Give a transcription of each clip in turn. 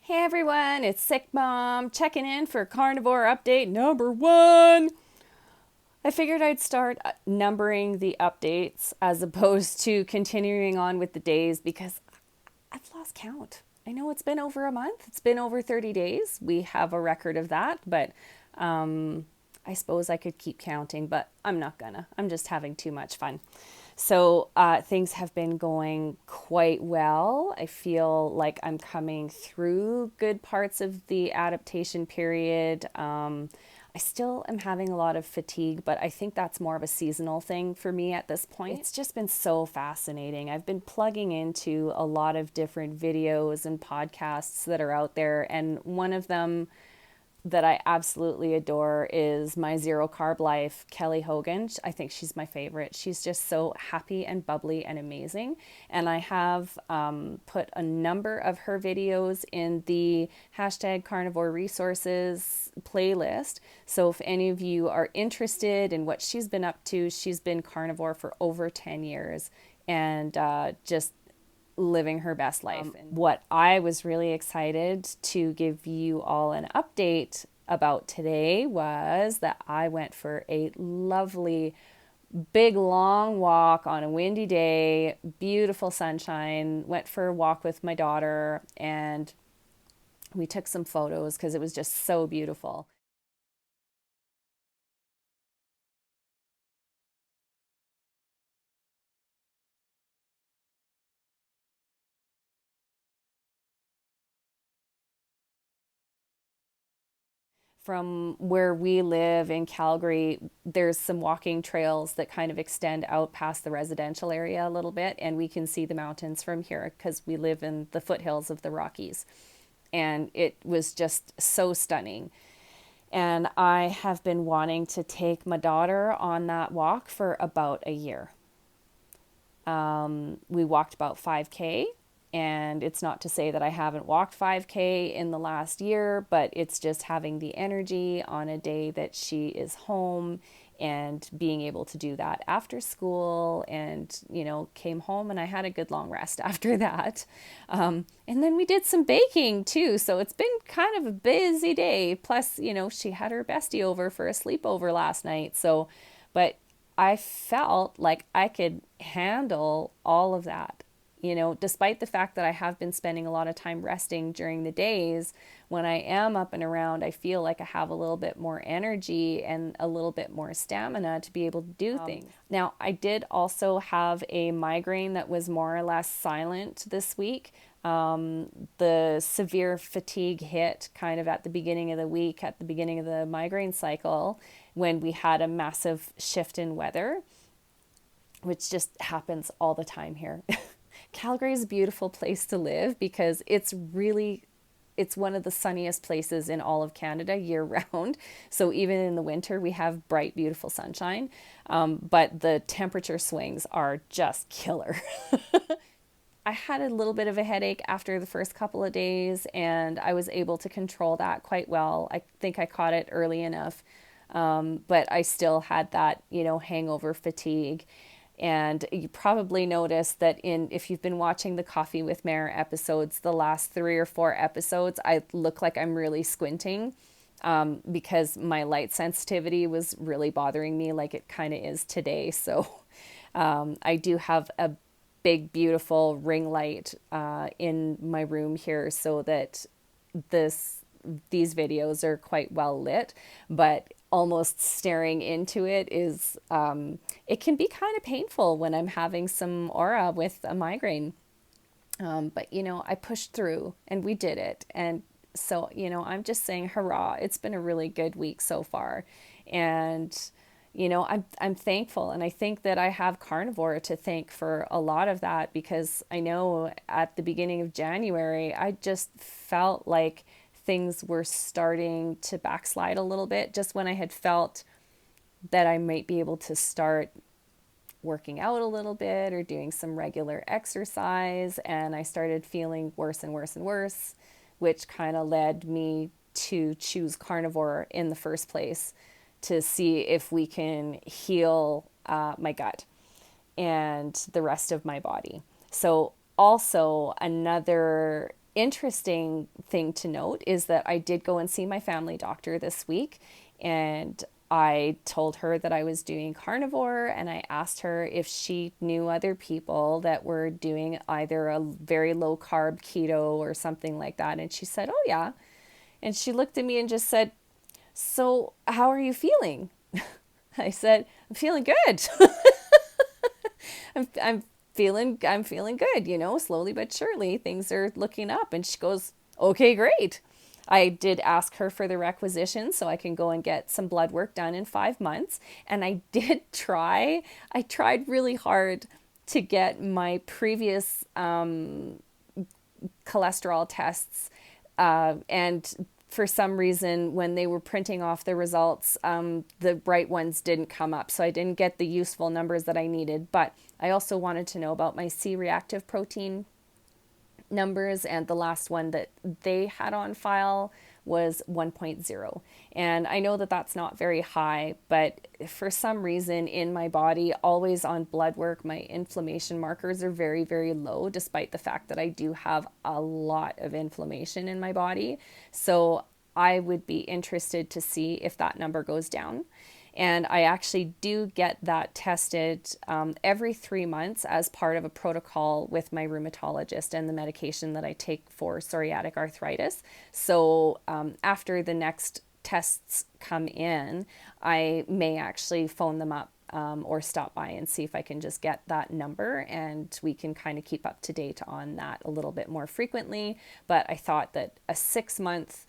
Hey everyone, it's SickMom checking in for Carnivore Update number 1. I figured I'd start numbering the updates as opposed to continuing on with the days because I've lost count. I know it's been over a month, it's been over 30 days. We have a record of that, but I suppose I could keep counting, but I'm not gonna. I'm just having too much fun. So things have been going quite well. I feel like I'm coming through good parts of the adaptation period. I still am having a lot of fatigue, but I think that's more of a seasonal thing for me at this point. It's just been so fascinating. I've been plugging into a lot of different videos and podcasts that are out there, and one of them that I absolutely adore is My Zero Carb Life, Kelly Hogan. I think she's my favorite. She's just so happy and bubbly and amazing. And I have put a number of her videos in the hashtag Carnivore Resources playlist. So if any of you are interested in what she's been up to, she's been carnivore for over 10 years and just living her best life. What I was really excited to give you all an update about today was that I went for a lovely, big, long walk on a windy day, beautiful sunshine, went for a walk with my daughter, and we took some photos because it was just so beautiful. From where we live in Calgary, there's some walking trails that kind of extend out past the residential area a little bit, and we can see the mountains from here because we live in the foothills of the Rockies. And it was just so stunning. And I have been wanting to take my daughter on that walk for about a year. We walked about 5K, and it's not to say that I haven't walked 5K in the last year, but it's just having the energy on a day that she is home and being able to do that after school, and came home and I had a good long rest after that. And then we did some baking too, so it's been kind of a busy day. Plus, she had her bestie over for a sleepover last night, so but I felt like I could handle all of that. Despite the fact that I have been spending a lot of time resting during the days, when I am up and around, I feel like I have a little bit more energy and a little bit more stamina to be able to do things. Now, I did also have a migraine that was more or less silent this week. The severe fatigue hit kind of at the beginning of the week, at the beginning of the migraine cycle, when we had a massive shift in weather, which just happens all the time here. Calgary is a beautiful place to live because it's one of the sunniest places in all of Canada year round. So even in the winter, we have bright, beautiful sunshine. But the temperature swings are just killer. I had a little bit of a headache after the first couple of days, and I was able to control that quite well. I think I caught it early enough, but I still had that, hangover fatigue. And you probably noticed that if you've been watching the Coffee with Mare episodes, the last 3 or 4 episodes, I look like I'm really squinting because my light sensitivity was really bothering me, like it kind of is today. So I do have a big, beautiful ring light in my room here so that these videos are quite well lit, but almost staring into it is it can be kind of painful when I'm having some aura with a migraine. But I pushed through and we did it. And so, I'm just saying hurrah. It's been a really good week so far. And I'm thankful, and I think that I have carnivore to thank for a lot of that, because I know at the beginning of January I just felt like things were starting to backslide a little bit, just when I had felt that I might be able to start working out a little bit or doing some regular exercise, and I started feeling worse and worse and worse, which kind of led me to choose carnivore in the first place, to see if we can heal my gut and the rest of my body. So also another interesting thing to note is that I did go and see my family doctor this week, and I told her that I was doing carnivore, and I asked her if she knew other people that were doing either a very low carb keto or something like that. And she said, "Oh, yeah." And she looked at me and just said, "So, how are you feeling?" I said, "I'm feeling good." I'm feeling good, slowly but surely things are looking up. And she goes, "Okay, great." I did ask her for the requisition so I can go and get some blood work done in 5 months. And I tried really hard to get my previous cholesterol tests. And for some reason, when they were printing off the results, the right ones didn't come up. So I didn't get the useful numbers that I needed. But I also wanted to know about my C-reactive protein numbers, and the last one that they had on file was 1.0. And I know that that's not very high, but for some reason in my body, always on blood work, my inflammation markers are very, very low, despite the fact that I do have a lot of inflammation in my body. So I would be interested to see if that number goes down. And I actually do get that tested every 3 months as part of a protocol with my rheumatologist and the medication that I take for psoriatic arthritis. So after the next tests come in, I may actually phone them up or stop by and see if I can just get that number, and we can kind of keep up to date on that a little bit more frequently. But I thought that a 6-month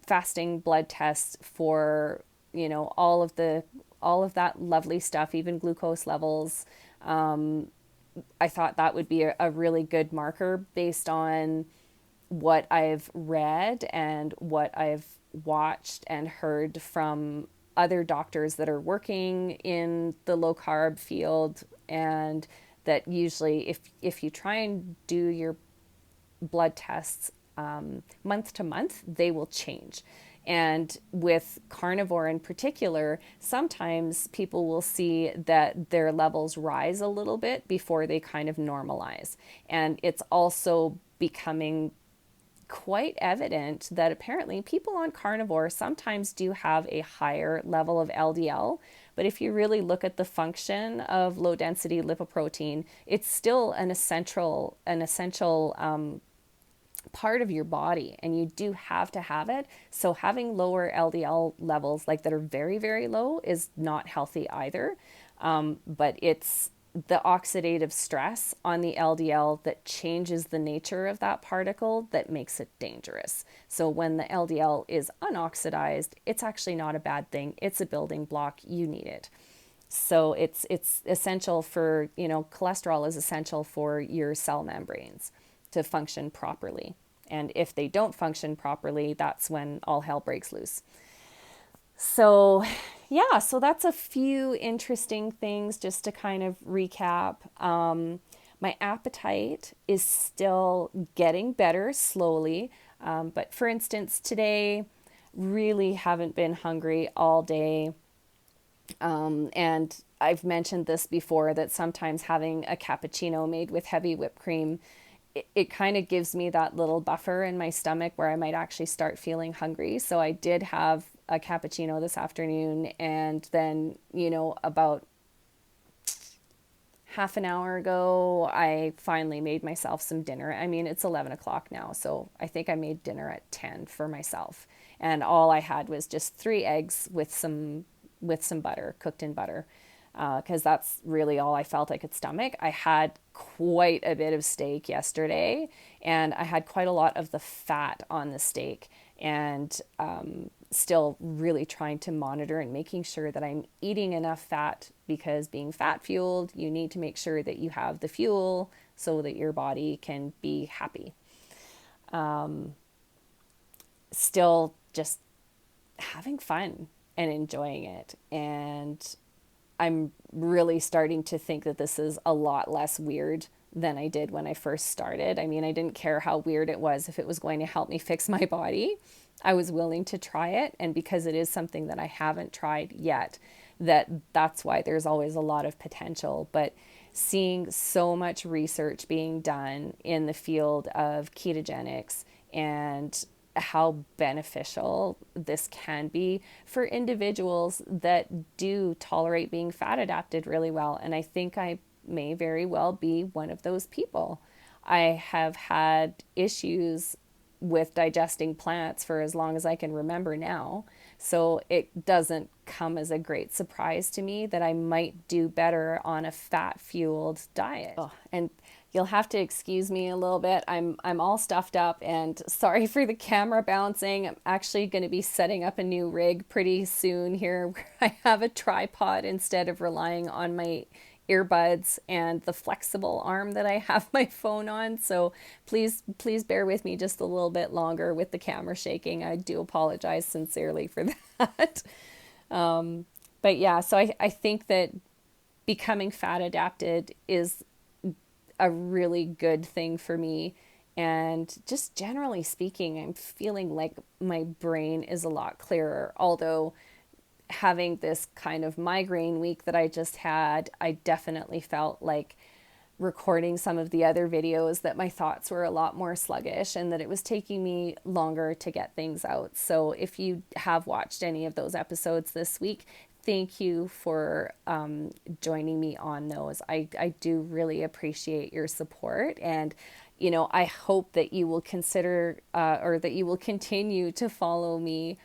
fasting blood test for all of that lovely stuff, even glucose levels. I thought that would be a really good marker based on what I've read and what I've watched and heard from other doctors that are working in the low carb field. And that usually if you try and do your blood tests month to month, they will change. And with carnivore in particular, sometimes people will see that their levels rise a little bit before they kind of normalize. And it's also becoming quite evident that apparently people on carnivore sometimes do have a higher level of LDL. But if you really look at the function of low density lipoprotein, it's still an essential part of your body, and you do have to have it. So having lower LDL levels like that are very, very low is not healthy either. But it's the oxidative stress on the LDL that changes the nature of that particle that makes it dangerous. So when the LDL is unoxidized, it's actually not a bad thing. It's a building block. You need it. So it's essential for, cholesterol is essential for your cell membranes to function properly. And if they don't function properly, that's when all hell breaks loose. So yeah, so that's a few interesting things just to kind of recap. My appetite is still getting better slowly. But for instance, today, really haven't been hungry all day. And I've mentioned this before, that sometimes having a cappuccino made with heavy whipped cream, it kind of gives me that little buffer in my stomach where I might actually start feeling hungry. So I did have a cappuccino this afternoon, and then, about half an hour ago, I finally made myself some dinner. I mean, it's 11 o'clock now, so I think I made dinner at 10 for myself. And all I had was just 3 eggs with some butter, cooked in butter. Because that's really all I felt I could stomach. I had quite a bit of steak yesterday, and I had quite a lot of the fat on the steak, and still really trying to monitor and making sure that I'm eating enough fat, because being fat fueled, you need to make sure that you have the fuel so that your body can be happy. Still just having fun and enjoying it. And I'm really starting to think that this is a lot less weird than I did when I first started. I mean, I didn't care how weird it was. If it was going to help me fix my body, I was willing to try it. And because it is something that I haven't tried yet, that's why there's always a lot of potential. But seeing so much research being done in the field of ketogenics and how beneficial this can be for individuals that do tolerate being fat adapted really well. And I think I may very well be one of those people. I have had issues with digesting plants for as long as I can remember now. So it doesn't come as a great surprise to me that I might do better on a fat-fueled diet. Oh, and you'll have to excuse me a little bit. I'm all stuffed up, and sorry for the camera bouncing. I'm actually going to be setting up a new rig pretty soon here where I have a tripod instead of relying on my earbuds and the flexible arm that I have my phone on. So please bear with me just a little bit longer with the camera shaking. I do apologize sincerely for that. But yeah, so I think that becoming fat adapted is a really good thing for me. And just generally speaking, I'm feeling like my brain is a lot clearer. Although having this kind of migraine week that I just had, I definitely felt like recording some of the other videos that my thoughts were a lot more sluggish and that it was taking me longer to get things out. So if you have watched any of those episodes this week, thank you for joining me on those. I do really appreciate your support, and I hope that you will consider or that you will continue to follow me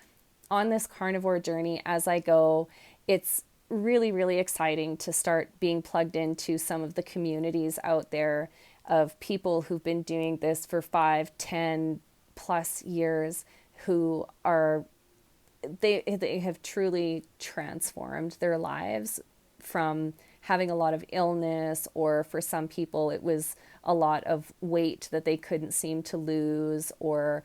on this carnivore journey as I go. It's really, really exciting to start being plugged into some of the communities out there of people who've been doing this for 5, 10 plus years, who are, they have truly transformed their lives from having a lot of illness, or for some people it was a lot of weight that they couldn't seem to lose, or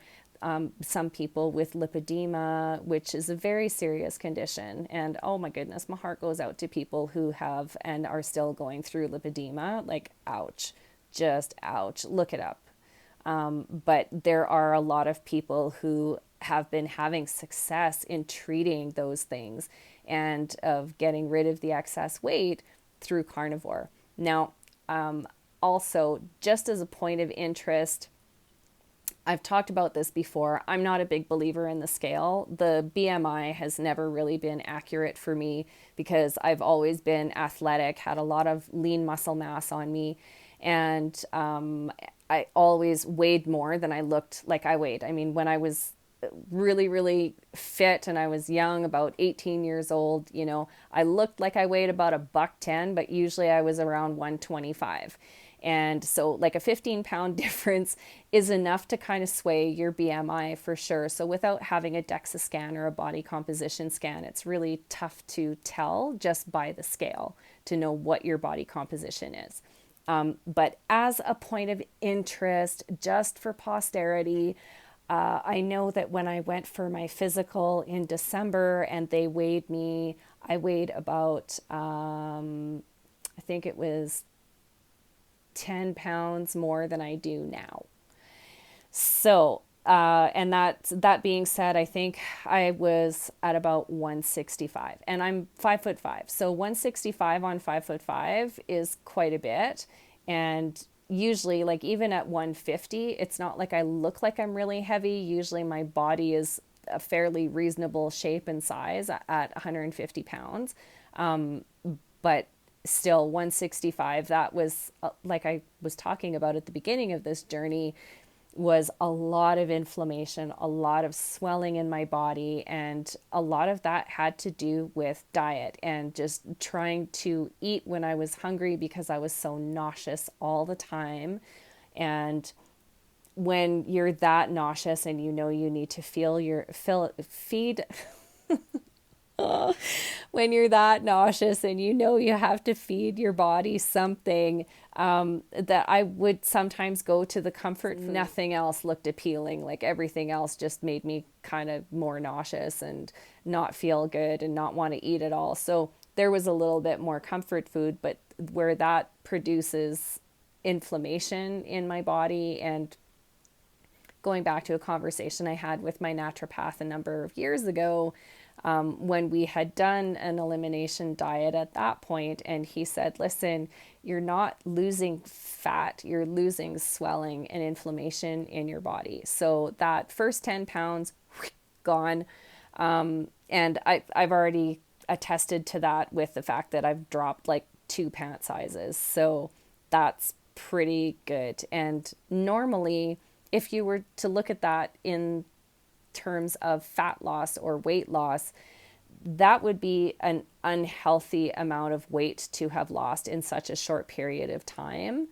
some people with lipedema, which is a very serious condition. And oh my goodness, my heart goes out to people who have and are still going through lipedema. Like, ouch, just ouch, look it up. But there are a lot of people who have been having success in treating those things and of getting rid of the excess weight through carnivore. Now, also, just as a point of interest, I've talked about this before. I'm not a big believer in the scale. The BMI has never really been accurate for me because I've always been athletic, had a lot of lean muscle mass on me, and I always weighed more than I looked like I weighed. I mean, when I was really, really fit and I was young, about 18 years old, I looked like I weighed about $110, but usually I was around 125. And so like a 15-pound difference is enough to kind of sway your BMI for sure. So without having a DEXA scan or a body composition scan, it's really tough to tell just by the scale to know what your body composition is. But as a point of interest, just for posterity, I know that when I went for my physical in December and they weighed me, I weighed about, I think it was 10 pounds more than I do now. So, and that being said, I think I was at about 165, and I'm 5'5". So 165 on 5'5" is quite a bit. And usually, like even at 150, it's not like I look like I'm really heavy. Usually my body is a fairly reasonable shape and size at 150 pounds. But still 165, that was like I was talking about at the beginning of this journey, was a lot of inflammation, a lot of swelling in my body, and a lot of that had to do with diet and just trying to eat when I was hungry because I was so nauseous all the time. And when you're that nauseous and you need to feed when you're that nauseous and you have to feed your body something, that I would sometimes go to the comfort food. Nothing else looked appealing. Like everything else just made me kind of more nauseous and not feel good and not want to eat at all. So there was a little bit more comfort food, but where that produces inflammation in my body and going back to a conversation I had with my naturopath a number of years ago, when we had done an elimination diet at that point, and he said, listen, you're not losing fat, you're losing swelling and inflammation in your body. So that first 10 pounds, gone. And I've already attested to that with the fact that I've dropped like 2 pant sizes. So that's pretty good. And normally, if you were to look at that in terms of fat loss or weight loss, that would be an unhealthy amount of weight to have lost in such a short period of time.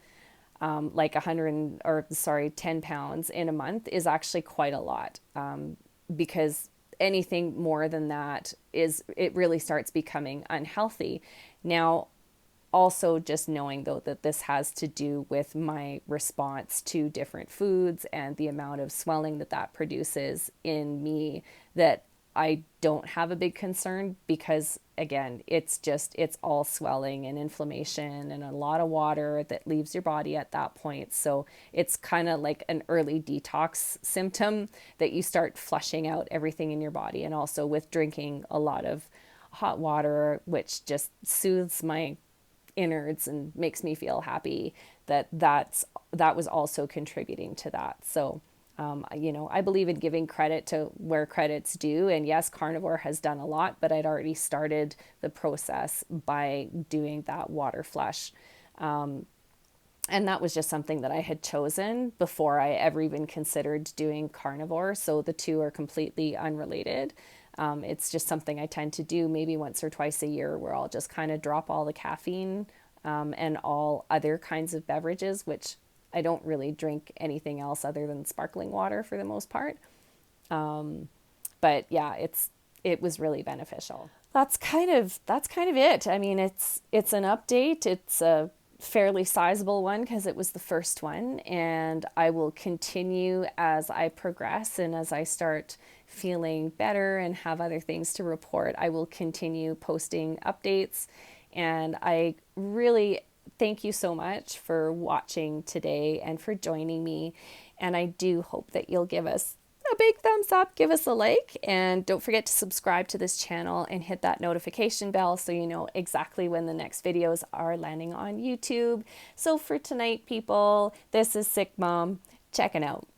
Like 10 pounds in a month is actually quite a lot, because anything more than that it really starts becoming unhealthy. Now, also just knowing though that this has to do with my response to different foods and the amount of swelling that produces in me, that I don't have a big concern, because again, it's all swelling and inflammation and a lot of water that leaves your body at that point. So it's kind of like an early detox symptom that you start flushing out everything in your body. And also with drinking a lot of hot water, which just soothes my innards and makes me feel happy, that was also contributing to that. So I believe in giving credit to where credit's due. And yes, Carnivore has done a lot, but I'd already started the process by doing that water flush. And that was just something that I had chosen before I ever even considered doing Carnivore. So the two are completely unrelated. It's just something I tend to do maybe once or twice a year, where I'll just kind of drop all the caffeine, and all other kinds of beverages, which I don't really drink anything else other than sparkling water for the most part. But yeah, it was really beneficial. That's kind of it. I mean, it's an update. It's a fairly sizable one because it was the first one, and I will continue as I progress and as I start feeling better and have other things to report. I will continue posting updates, and I really thank you so much for watching today and for joining me. And I do hope that you'll give us a big thumbs up, give us a like, and don't forget to subscribe to this channel and hit that notification bell so you know exactly when the next videos are landing on YouTube. So for tonight, people, this is SickMom checking out.